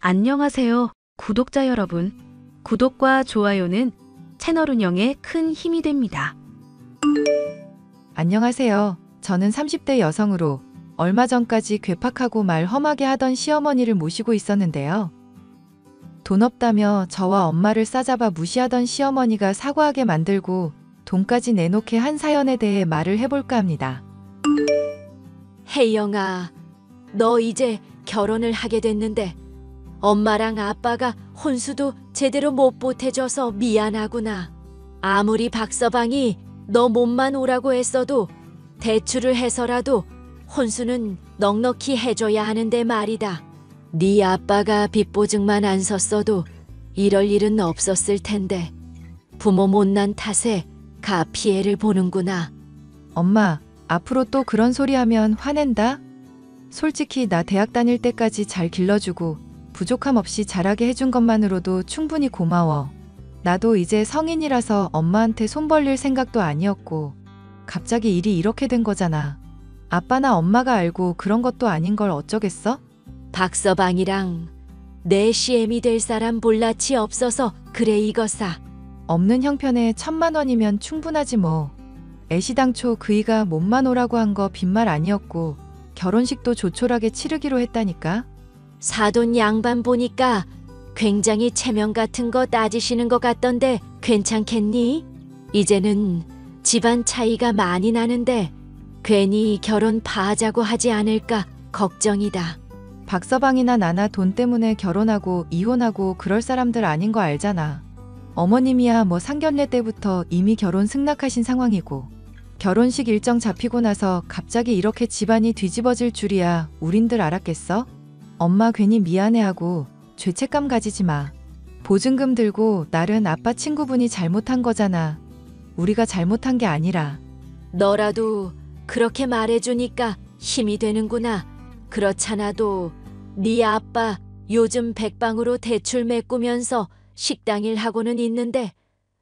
안녕하세요, 구독자 여러분. 구독과 좋아요는 채널 운영에 큰 힘이 됩니다. 안녕하세요. 저는 30대 여성으로 얼마 전까지 괴팍하고 말 험하게 하던 시어머니를 모시고 있었는데요. 돈 없다며 저와 엄마를 싸잡아 무시하던 시어머니가 사과하게 만들고 돈까지 내놓게 한 사연에 대해 말을 해볼까 합니다. 혜영아, 너 이제 결혼을 하게 됐는데 엄마랑 아빠가 혼수도 제대로 못 보태줘서 미안하구나. 아무리 박서방이 너 몸만 오라고 했어도 대출을 해서라도 혼수는 넉넉히 해줘야 하는데 말이다. 네 아빠가 빚보증만 안 섰어도 이럴 일은 없었을 텐데 부모 못난 탓에 가 피해를 보는구나. 엄마, 앞으로 또 그런 소리 하면 화낸다? 솔직히 나 대학 다닐 때까지 잘 길러주고 부족함 없이 자라게 해준 것만으로도 충분히 고마워. 나도 이제 성인이라서 엄마한테 손 벌릴 생각도 아니었고 갑자기 일이 이렇게 된 거잖아. 아빠나 엄마가 알고 그런 것도 아닌 걸 어쩌겠어? 박서방이랑 내 시엠이 될 사람 볼라치 없어서 그래 이거사. 없는 형편에 1,000만 원이면 충분하지 뭐. 애시당초 그이가 몸만 오라고 한 거 빈말 아니었고 결혼식도 조촐하게 치르기로 했다니까. 사돈 양반 보니까 굉장히 체면 같은 거 따지시는 것 같던데 괜찮겠니? 이제는 집안 차이가 많이 나는데 괜히 결혼 파하자고 하지 않을까 걱정이다. 박서방이나 나나 돈 때문에 결혼하고 이혼하고 그럴 사람들 아닌 거 알잖아. 어머님이야 뭐 상견례 때부터 이미 결혼 승낙하신 상황이고 결혼식 일정 잡히고 나서 갑자기 이렇게 집안이 뒤집어질 줄이야 우린들 알았겠어? 엄마 괜히 미안해하고 죄책감 가지지 마. 보증금 들고 날은 아빠 친구분이 잘못한 거잖아. 우리가 잘못한 게 아니라. 너라도 그렇게 말해주니까 힘이 되는구나. 그렇잖아도 네 아빠 요즘 백방으로 대출 메꾸면서 식당 일 하고는 있는데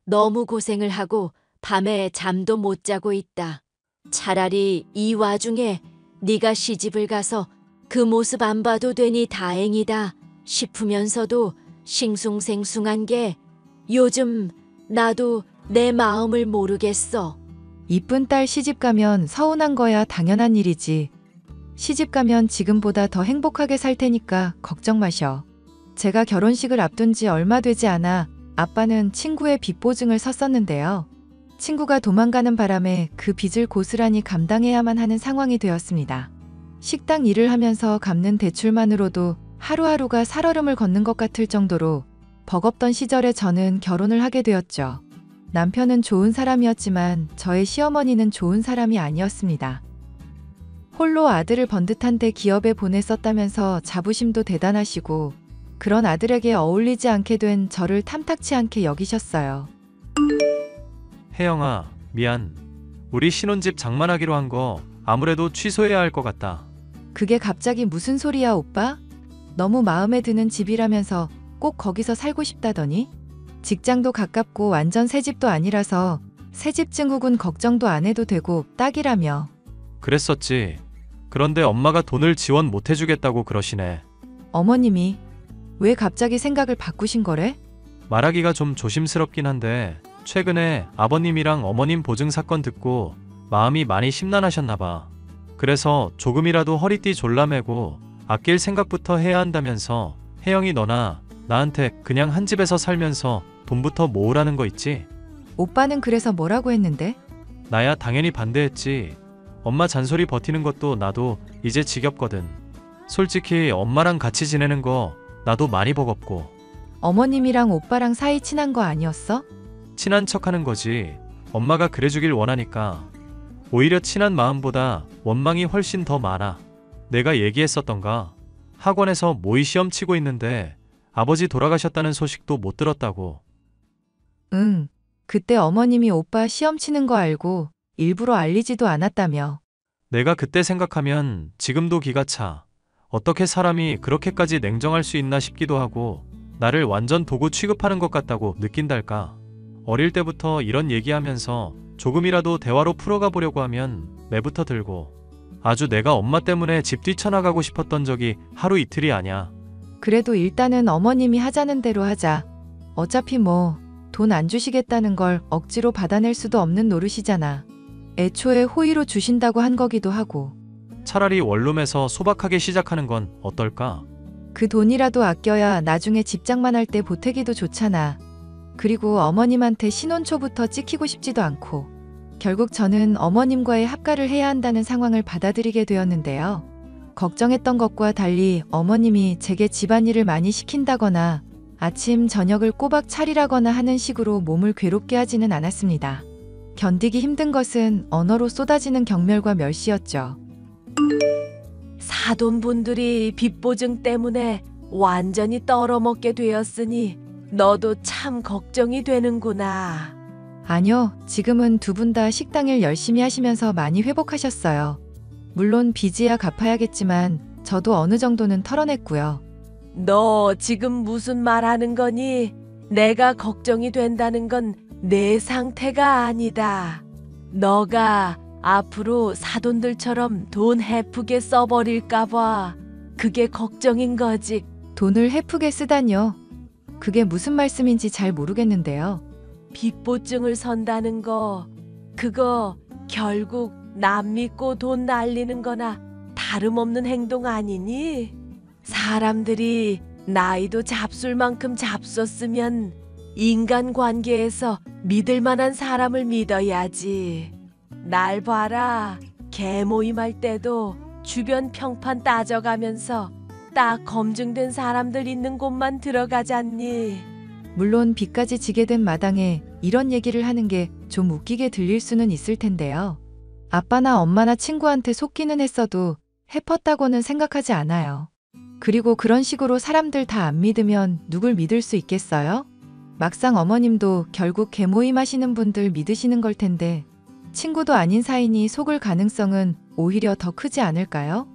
너무 고생을 하고 밤에 잠도 못 자고 있다. 차라리 이 와중에 네가 시집을 가서 그 모습 안 봐도 되니 다행이다 싶으면서도 싱숭생숭한 게 요즘 나도 내 마음을 모르겠어. 이쁜 딸 시집 가면 서운한 거야 당연한 일이지. 시집 가면 지금보다 더 행복하게 살 테니까 걱정 마셔. 제가 결혼식을 앞둔 지 얼마 되지 않아 아빠는 친구의 빚 보증을 섰었는데요. 친구가 도망가는 바람에 그 빚을 고스란히 감당해야만 하는 상황이 되었습니다. 식당 일을 하면서 갚는 대출만으로도 하루하루가 살얼음을 걷는 것 같을 정도로 버겁던 시절에 저는 결혼을 하게 되었죠. 남편은 좋은 사람이었지만 저의 시어머니는 좋은 사람이 아니었습니다. 홀로 아들을 번듯한데 기업에 보냈었다면서 자부심도 대단하시고 그런 아들에게 어울리지 않게 된 저를 탐탁치 않게 여기셨어요. 혜영아, 미안. 우리 신혼집 장만하기로 한 거 아무래도 취소해야 할 것 같다. 그게 갑자기 무슨 소리야 오빠? 너무 마음에 드는 집이라면서 꼭 거기서 살고 싶다더니? 직장도 가깝고 완전 새집도 아니라서 새집 증후군 걱정도 안 해도 되고 딱이라며. 그랬었지. 그런데 엄마가 돈을 지원 못 해주겠다고 그러시네. 어머님이 왜 갑자기 생각을 바꾸신 거래? 말하기가 좀 조심스럽긴 한데 최근에 아버님이랑 어머님 보증 사건 듣고 마음이 많이 심란하셨나 봐. 그래서 조금이라도 허리띠 졸라매고 아낄 생각부터 해야 한다면서 혜영이 너나 나한테 그냥 한 집에서 살면서 돈부터 모으라는 거 있지? 오빠는 그래서 뭐라고 했는데? 나야 당연히 반대했지. 엄마 잔소리 버티는 것도 나도 이제 지겹거든. 솔직히 엄마랑 같이 지내는 거 나도 많이 버겁고. 어머님이랑 오빠랑 사이 친한 거 아니었어? 친한 척하는 거지. 엄마가 그래주길 원하니까. 오히려 친한 마음보다 원망이 훨씬 더 많아. 내가 얘기했었던가? 학원에서 모의 시험 치고 있는데 아버지 돌아가셨다는 소식도 못 들었다고. 응. 그때 어머님이 오빠 시험 치는 거 알고 일부러 알리지도 않았다며. 내가 그때 생각하면 지금도 기가 차. 어떻게 사람이 그렇게까지 냉정할 수 있나 싶기도 하고 나를 완전 도구 취급하는 것 같다고 느낀달까. 어릴 때부터 이런 얘기하면서 조금이라도 대화로 풀어가 보려고 하면 매부터 들고 아주 내가 엄마 때문에 집 뛰쳐나가고 싶었던 적이 하루 이틀이 아냐. 그래도 일단은 어머님이 하자는 대로 하자. 어차피 뭐 돈 안 주시겠다는 걸 억지로 받아낼 수도 없는 노릇이잖아. 애초에 호의로 주신다고 한 거기도 하고. 차라리 원룸에서 소박하게 시작하는 건 어떨까? 그 돈이라도 아껴야 나중에 집장만 할 때 보태기도 좋잖아. 그리고 어머님한테 신혼초부터 찍히고 싶지도 않고. 결국 저는 어머님과의 합가를 해야 한다는 상황을 받아들이게 되었는데요. 걱정했던 것과 달리 어머님이 제게 집안일을 많이 시킨다거나 아침, 저녁을 꼬박 차리라거나 하는 식으로 몸을 괴롭게 하지는 않았습니다. 견디기 힘든 것은 언어로 쏟아지는 경멸과 멸시였죠. 사돈분들이 빚보증 때문에 완전히 떨어먹게 되었으니 너도 참 걱정이 되는구나. 아니요, 지금은 두 분 다 식당일 열심히 하시면서 많이 회복하셨어요. 물론 빚이야 갚아야겠지만 저도 어느 정도는 털어냈고요. 너 지금 무슨 말 하는 거니? 내가 걱정이 된다는 건 내 상태가 아니다. 너가 앞으로 사돈들처럼 돈 헤프게 써버릴까봐 그게 걱정인 거지. 돈을 헤프게 쓰다니요. 그게 무슨 말씀인지 잘 모르겠는데요. 빚보증을 선다는 거, 그거 결국 남 믿고 돈 날리는 거나 다름없는 행동 아니니? 사람들이 나이도 잡술 만큼 잡섰으면 인간관계에서 믿을 만한 사람을 믿어야지. 날 봐라. 개모임할 때도 주변 평판 따져가면서 딱 검증된 사람들 있는 곳만 들어가잖니. 물론 빚까지 지게 된 마당에 이런 얘기를 하는 게 좀 웃기게 들릴 수는 있을 텐데요. 아빠나 엄마나 친구한테 속기는 했어도 해펐다고는 생각하지 않아요. 그리고 그런 식으로 사람들 다 안 믿으면 누굴 믿을 수 있겠어요? 막상 어머님도 결국 개모임 하시는 분들 믿으시는 걸 텐데 친구도 아닌 사이니 속을 가능성은 오히려 더 크지 않을까요?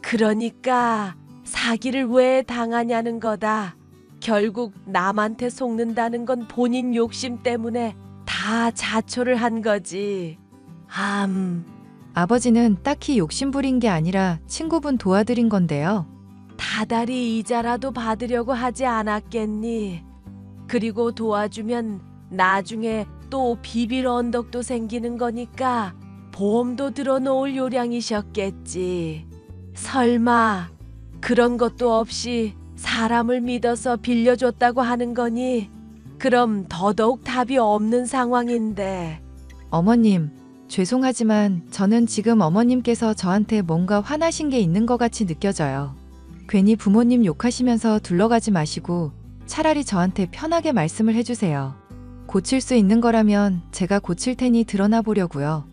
그러니까 사기를 왜 당하냐는 거다. 결국 남한테 속는다는 건 본인 욕심 때문에 다 자초를 한 거지. 아버지는 딱히 욕심부린 게 아니라 친구분 도와드린 건데요. 다달이 이자라도 받으려고 하지 않았겠니? 그리고 도와주면 나중에 또 비빌 언덕도 생기는 거니까 보험도 들어놓을 요량이셨겠지. 설마 그런 것도 없이 사람을 믿어서 빌려줬다고 하는 거니? 그럼 더더욱 답이 없는 상황인데. 어머님, 죄송하지만 저는 지금 어머님께서 저한테 뭔가 화나신 게 있는 것 같이 느껴져요. 괜히 부모님 욕하시면서 둘러가지 마시고 차라리 저한테 편하게 말씀을 해주세요. 고칠 수 있는 거라면 제가 고칠 테니 드러나 보려고요.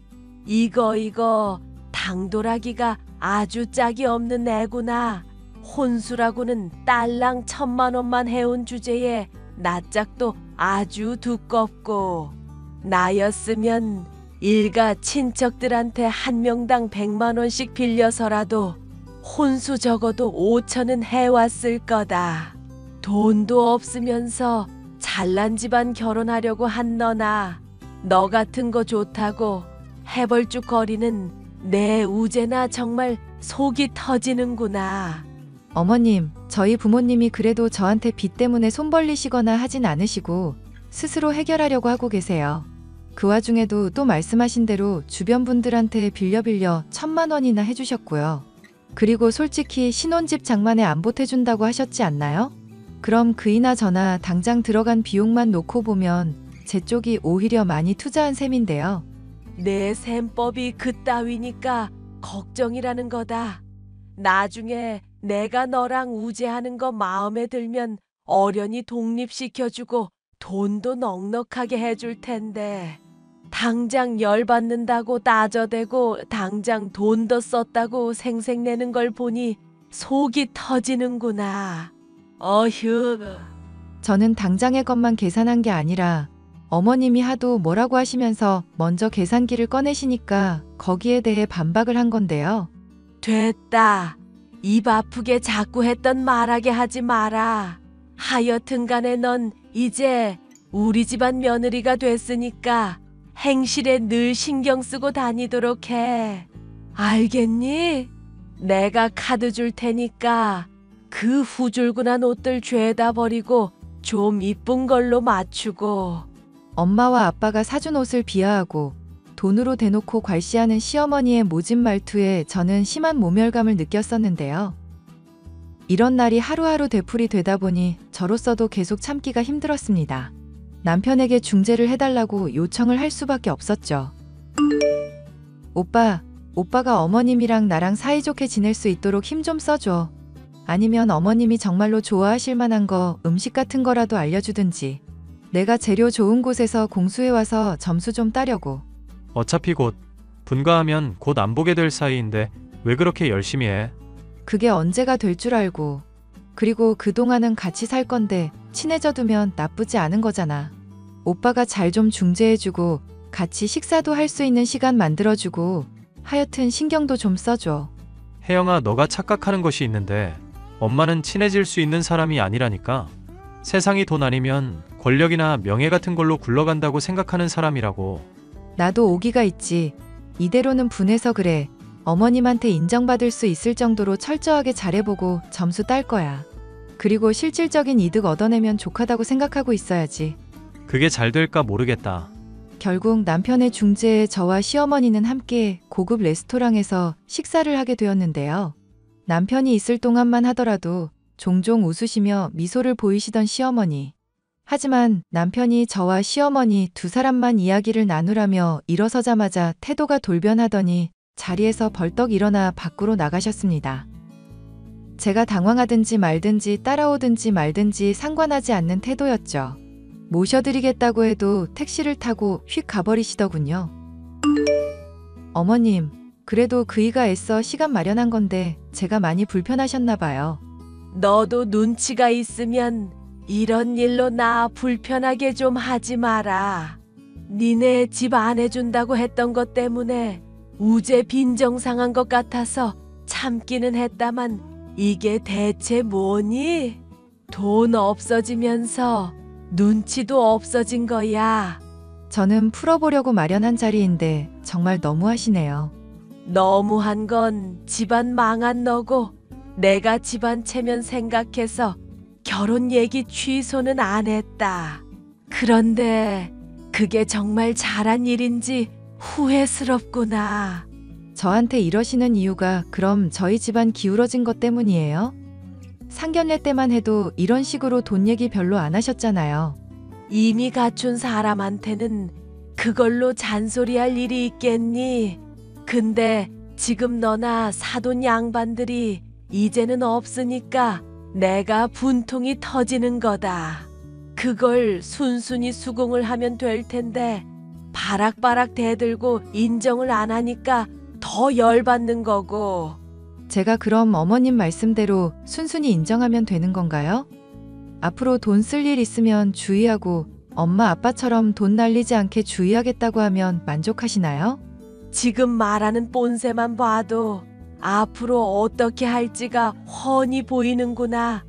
이거 당돌하기가 아주 짝이 없는 애구나. 혼수라고는 딸랑 1,000만 원만 해온 주제에 낯짝도 아주 두껍고. 나였으면 일가 친척들한테 한 명당 100만 원씩 빌려서라도 혼수 적어도 5천은 해왔을 거다. 돈도 없으면서 잘난 집안 결혼하려고 한 너나 너 같은 거 좋다고 해벌쭉거리는 내 우재나 정말 속이 터지는구나. 어머님, 저희 부모님이 그래도 저한테 빚 때문에 손 벌리시거나 하진 않으시고 스스로 해결하려고 하고 계세요. 그 와중에도 또 말씀하신 대로 주변 분들한테 빌려 1,000만 원이나 해주셨고요. 그리고 솔직히 신혼집 장만에 안 보태준다고 하셨지 않나요? 그럼 그이나 저나 당장 들어간 비용만 놓고 보면 제 쪽이 오히려 많이 투자한 셈인데요. 내 셈법이 그따위니까 걱정이라는 거다. 나중에 내가 너랑 우재하는 거 마음에 들면 어련히 독립시켜주고 돈도 넉넉하게 해줄 텐데 당장 열받는다고 따져대고 당장 돈 더 썼다고 생색내는 걸 보니 속이 터지는구나. 어휴. 저는 당장의 것만 계산한 게 아니라 어머님이 하도 뭐라고 하시면서 먼저 계산기를 꺼내시니까 거기에 대해 반박을 한 건데요. 됐다. 입 아프게 자꾸 했던 말하게 하지 마라. 하여튼 간에 넌 이제 우리 집안 며느리가 됐으니까 행실에 늘 신경 쓰고 다니도록 해. 알겠니? 내가 카드 줄 테니까 그 후줄근한 옷들 죄다 버리고 좀 이쁜 걸로 맞추고. 엄마와 아빠가 사준 옷을 비하하고 돈으로 대놓고 괄시하는 시어머니의 모진 말투에 저는 심한 모멸감을 느꼈었는데요. 이런 날이 하루하루 되풀이 되다 보니 저로서도 계속 참기가 힘들었습니다. 남편에게 중재를 해달라고 요청을 할 수밖에 없었죠. 오빠가 어머님이랑 나랑 사이좋게 지낼 수 있도록 힘 좀 써줘. 아니면 어머님이 정말로 좋아하실 만한 거, 음식 같은 거라도 알려주든지. 내가 재료 좋은 곳에서 공수해와서 점수 좀 따려고. 어차피 곧 분가하면 곧 안 보게 될 사이인데 왜 그렇게 열심히 해? 그게 언제가 될 줄 알고. 그리고 그동안은 같이 살 건데 친해져 두면 나쁘지 않은 거잖아. 오빠가 잘 좀 중재해주고 같이 식사도 할 수 있는 시간 만들어주고 하여튼 신경도 좀 써줘. 혜영아, 너가 착각하는 것이 있는데 엄마는 친해질 수 있는 사람이 아니라니까. 세상이 돈 아니면 권력이나 명예 같은 걸로 굴러간다고 생각하는 사람이라고. 나도 오기가 있지. 이대로는 분해서 그래. 어머님한테 인정받을 수 있을 정도로 철저하게 잘해보고 점수 딸 거야. 그리고 실질적인 이득 얻어내면 족하다고 생각하고 있어야지. 그게 잘 될까 모르겠다. 결국 남편의 중재에 저와 시어머니는 함께 고급 레스토랑에서 식사를 하게 되었는데요. 남편이 있을 동안만 하더라도 종종 웃으시며 미소를 보이시던 시어머니. 하지만 남편이 저와 시어머니 두 사람만 이야기를 나누라며 일어서자마자 태도가 돌변하더니 자리에서 벌떡 일어나 밖으로 나가셨습니다. 제가 당황하든지 말든지 따라오든지 말든지 상관하지 않는 태도였죠. 모셔드리겠다고 해도 택시를 타고 휙 가버리시더군요. 어머님, 그래도 그이가 애써 시간 마련한 건데 제가 많이 불편하셨나 봐요. 너도 눈치가 있으면 이런 일로 나 불편하게 좀 하지 마라. 니네 집 안 해준다고 했던 것 때문에 우제 빈정상한 것 같아서 참기는 했다만 이게 대체 뭐니? 돈 없어지면서 눈치도 없어진 거야. 저는 풀어보려고 마련한 자리인데 정말 너무하시네요. 너무한 건 집안 망한 너고 내가 집안 체면 생각해서 결혼 얘기 취소는 안 했다. 그런데 그게 정말 잘한 일인지 후회스럽구나. 저한테 이러시는 이유가 그럼 저희 집안 기울어진 것 때문이에요? 상견례 때만 해도 이런 식으로 돈 얘기 별로 안 하셨잖아요. 이미 갖춘 사람한테는 그걸로 잔소리할 일이 있겠니? 근데 지금 너나 사돈 양반들이 이제는 없으니까 내가 분통이 터지는 거다. 그걸 순순히 수긍을 하면 될 텐데 바락바락 대들고 인정을 안 하니까 더 열받는 거고. 제가 그럼 어머님 말씀대로 순순히 인정하면 되는 건가요? 앞으로 돈 쓸 일 있으면 주의하고 엄마 아빠처럼 돈 날리지 않게 주의하겠다고 하면 만족하시나요? 지금 말하는 뽐새만 봐도 앞으로 어떻게 할지가 훤히 보이는구나.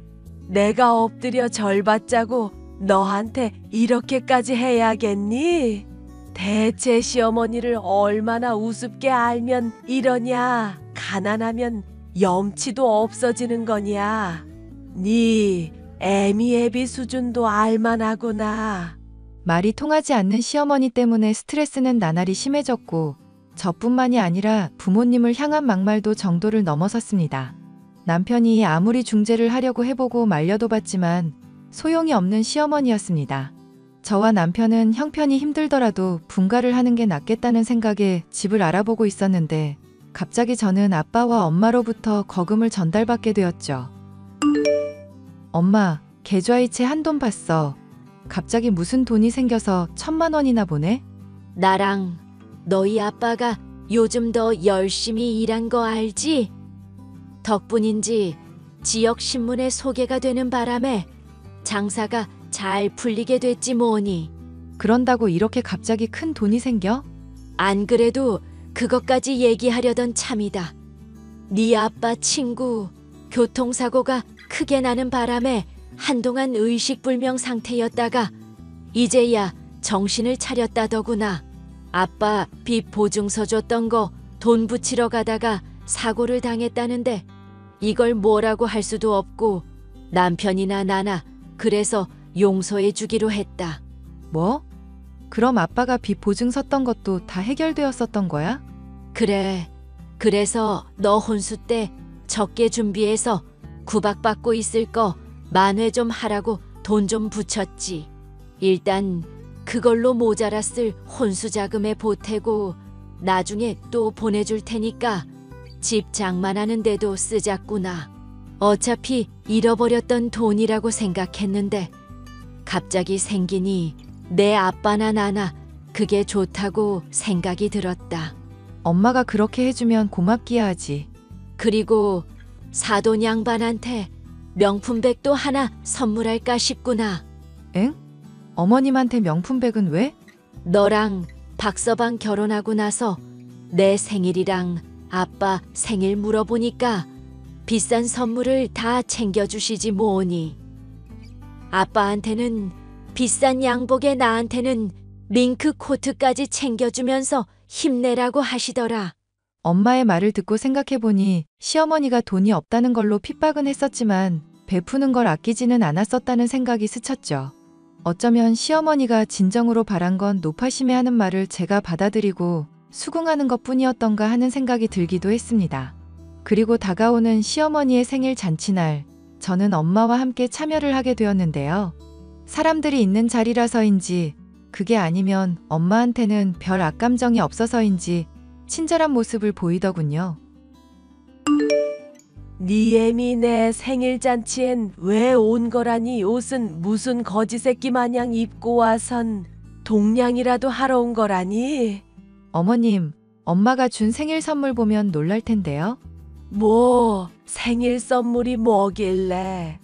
내가 엎드려 절 받자고 너한테 이렇게까지 해야겠니? 대체 시어머니를 얼마나 우습게 알면 이러냐? 가난하면 염치도 없어지는 거냐? 네 애미애비 수준도 알만하구나. 말이 통하지 않는 시어머니 때문에 스트레스는 나날이 심해졌고 저뿐만이 아니라 부모님을 향한 막말도 정도를 넘어섰습니다. 남편이 아무리 중재를 하려고 해보고 말려도 봤지만 소용이 없는 시어머니였습니다. 저와 남편은 형편이 힘들더라도 분가를 하는 게 낫겠다는 생각에 집을 알아보고 있었는데 갑자기 저는 아빠와 엄마로부터 거금을 전달받게 되었죠. 엄마, 계좌이체 한돈 봤어. 갑자기 무슨 돈이 생겨서 1,000만 원이나 보내? 나랑 너희 아빠가 요즘 더 열심히 일한 거 알지? 덕분인지 지역 신문에 소개가 되는 바람에 장사가 잘 풀리게 됐지 뭐니. 그런다고 이렇게 갑자기 큰 돈이 생겨? 안 그래도 그것까지 얘기하려던 참이다. 네 아빠 친구 교통사고가 크게 나는 바람에 한동안 의식불명 상태였다가 이제야 정신을 차렸다더구나. 아빠 빚 보증서 줬던 거 돈 붙이러 가다가 사고를 당했다는데 이걸 뭐라고 할 수도 없고 남편이나 나나 그래서 용서해 주기로 했다. 뭐? 그럼 아빠가 빚 보증 섰던 것도 다 해결되었었던 거야? 그래. 그래서 너 혼수 때 적게 준비해서 구박받고 있을 거 만회 좀 하라고 돈 좀 붙였지. 일단 그걸로 모자랐을 혼수 자금에 보태고 나중에 또 보내줄 테니까 집 장만하는데도 쓰자꾸나. 어차피 잃어버렸던 돈이라고 생각했는데 갑자기 생기니 내 아빠나 나나 그게 좋다고 생각이 들었다. 엄마가 그렇게 해주면 고맙기야 하지. 그리고 사돈 양반한테 명품백도 하나 선물할까 싶구나. 엥? 어머님한테 명품백은 왜? 너랑 박서방 결혼하고 나서 내 생일이랑 아빠 생일 물어보니까 비싼 선물을 다 챙겨주시지 뭐니. 아빠한테는 비싼 양복에 나한테는 밍크 코트까지 챙겨주면서 힘내라고 하시더라. 엄마의 말을 듣고 생각해보니 시어머니가 돈이 없다는 걸로 핍박은 했었지만 베푸는 걸 아끼지는 않았었다는 생각이 스쳤죠. 어쩌면 시어머니가 진정으로 바란 건 노파심에 하는 말을 제가 받아들이고 수긍하는 것뿐이었던가 하는 생각이 들기도 했습니다. 그리고 다가오는 시어머니의 생일 잔치날, 저는 엄마와 함께 참여를 하게 되었는데요. 사람들이 있는 자리라서인지, 그게 아니면 엄마한테는 별 악감정이 없어서인지 친절한 모습을 보이더군요. 니 애미 내 생일 잔치엔 왜 온 거라니. 옷은 무슨 거지 새끼 마냥 입고 와선 동냥이라도 하러 온 거라니. 어머님, 엄마가 준 생일 선물 보면 놀랄 텐데요. 뭐 생일 선물이 뭐길래.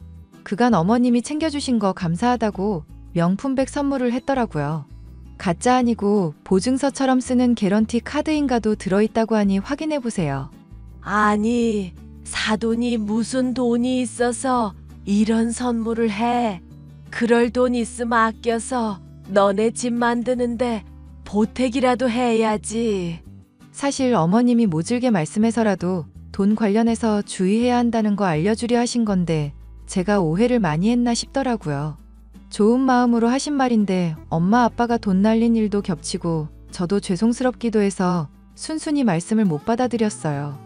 그간 어머님이 챙겨주신 거 감사하다고 명품백 선물을 했더라고요. 가짜 아니고 보증서처럼 쓰는 개런티 카드인가도 들어있다고 하니 확인해보세요. 아니 사돈이 무슨 돈이 있어서 이런 선물을 해. 그럴 돈 있음 아껴서 너네 집 만드는데 보태기라도 해야지. 사실 어머님이 모질게 말씀해서라도 돈 관련해서 주의해야 한다는 거 알려주려 하신 건데 제가 오해를 많이 했나 싶더라고요. 좋은 마음으로 하신 말인데 엄마 아빠가 돈 날린 일도 겹치고 저도 죄송스럽기도 해서 순순히 말씀을 못 받아들였어요.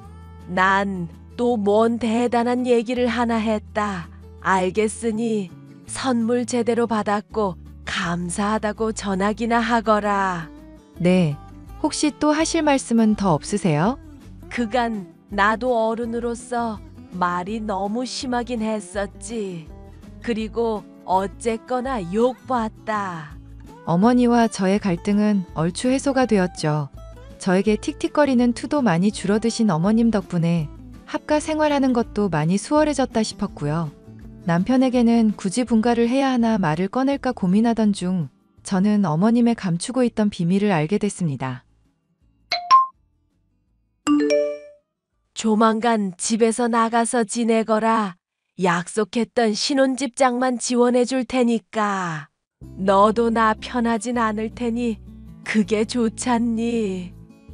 난 또 뭔 대단한 얘기를 하나 했다. 알겠으니 선물 제대로 받았고 감사하다고 전하기나 하거라. 네, 혹시 또 하실 말씀은 더 없으세요? 그간 나도 어른으로서 말이 너무 심하긴 했었지. 그리고 어쨌거나 욕봤다. 어머니와 저의 갈등은 얼추 해소가 되었죠. 저에게 틱틱거리는 투도 많이 줄어드신 어머님 덕분에 합가 생활하는 것도 많이 수월해졌다 싶었고요. 남편에게는 굳이 분가를 해야 하나 말을 꺼낼까 고민하던 중 저는 어머님의 감추고 있던 비밀을 알게 됐습니다. 조만간 집에서 나가서 지내거라. 약속했던 신혼집장만 지원해 줄 테니까. 너도 나 편하진 않을 테니 그게 좋잖니.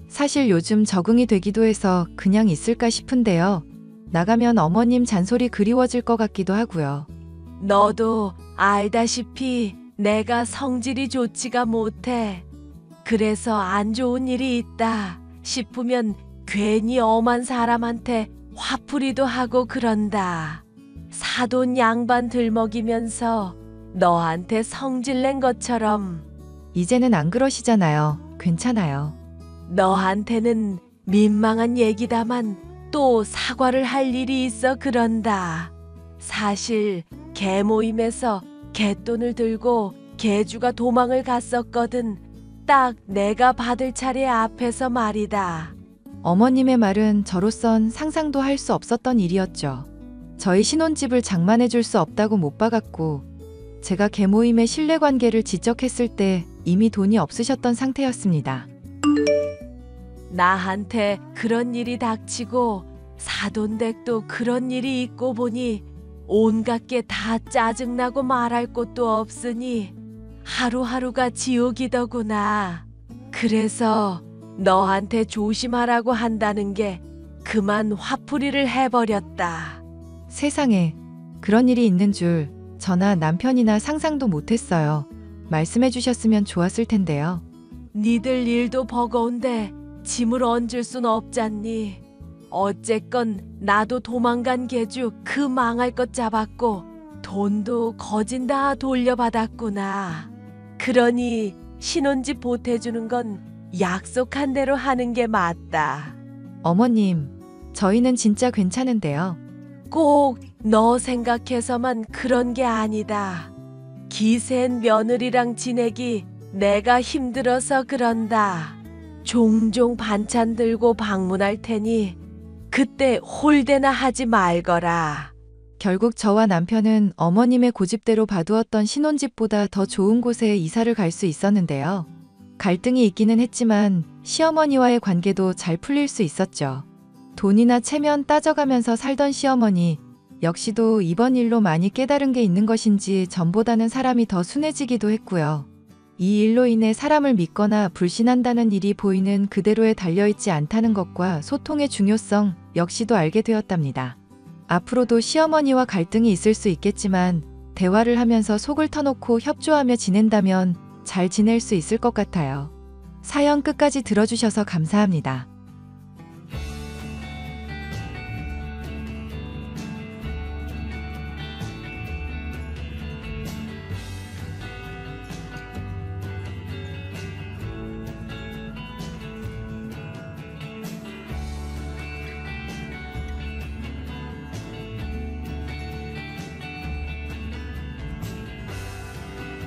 사실 요즘 적응이 되기도 해서 그냥 있을까 싶은데요. 나가면 어머님 잔소리 그리워질 것 같기도 하고요. 너도 알다시피 내가 성질이 좋지가 못해. 그래서 안 좋은 일이 있다 싶으면 괜히 엄한 사람한테 화풀이도 하고 그런다. 사돈 양반 들먹이면서 너한테 성질낸 것처럼. 이제는 안 그러시잖아요. 괜찮아요. 너한테는 민망한 얘기다만 또 사과를 할 일이 있어 그런다. 사실 개 모임에서 개돈을 들고 개주가 도망을 갔었거든. 딱 내가 받을 차례 앞에서 말이다. 어머님의 말은 저로선 상상도 할 수 없었던 일이었죠. 저희 신혼집을 장만해 줄 수 없다고 못 박았고 제가 개모임의 신뢰관계를 지적했을 때 이미 돈이 없으셨던 상태였습니다. 나한테 그런 일이 닥치고 사돈댁도 그런 일이 있고 보니 온갖 게 다 짜증나고 말할 곳도 없으니 하루하루가 지옥이더구나. 그래서 너한테 조심하라고 한다는 게 그만 화풀이를 해버렸다. 세상에, 그런 일이 있는 줄 저나 남편이나 상상도 못했어요. 말씀해 주셨으면 좋았을 텐데요. 니들 일도 버거운데 짐을 얹을 순 없잖니. 어쨌건 나도 도망간 개주 그 망할 것 잡았고 돈도 거진 다 돌려받았구나. 그러니 신혼집 보태주는 건 약속한 대로 하는 게 맞다. 어머님, 저희는 진짜 괜찮은데요. 꼭 너 생각해서만 그런 게 아니다. 기센 며느리랑 지내기 내가 힘들어서 그런다. 종종 반찬 들고 방문할 테니 그때 홀대나 하지 말거라. 결국 저와 남편은 어머님의 고집대로 봐두었던 신혼집보다 더 좋은 곳에 이사를 갈 수 있었는데요. 갈등이 있기는 했지만 시어머니와의 관계도 잘 풀릴 수 있었죠. 돈이나 체면 따져가면서 살던 시어머니, 역시도 이번 일로 많이 깨달은 게 있는 것인지 전보다는 사람이 더 순해지기도 했고요. 이 일로 인해 사람을 믿거나 불신한다는 일이 보이는 그대로에 달려있지 않다는 것과 소통의 중요성 역시도 알게 되었답니다. 앞으로도 시어머니와 갈등이 있을 수 있겠지만 대화를 하면서 속을 터놓고 협조하며 지낸다면 잘 지낼 수 있을 것 같아요. 사연 끝까지 들어주셔서 감사합니다.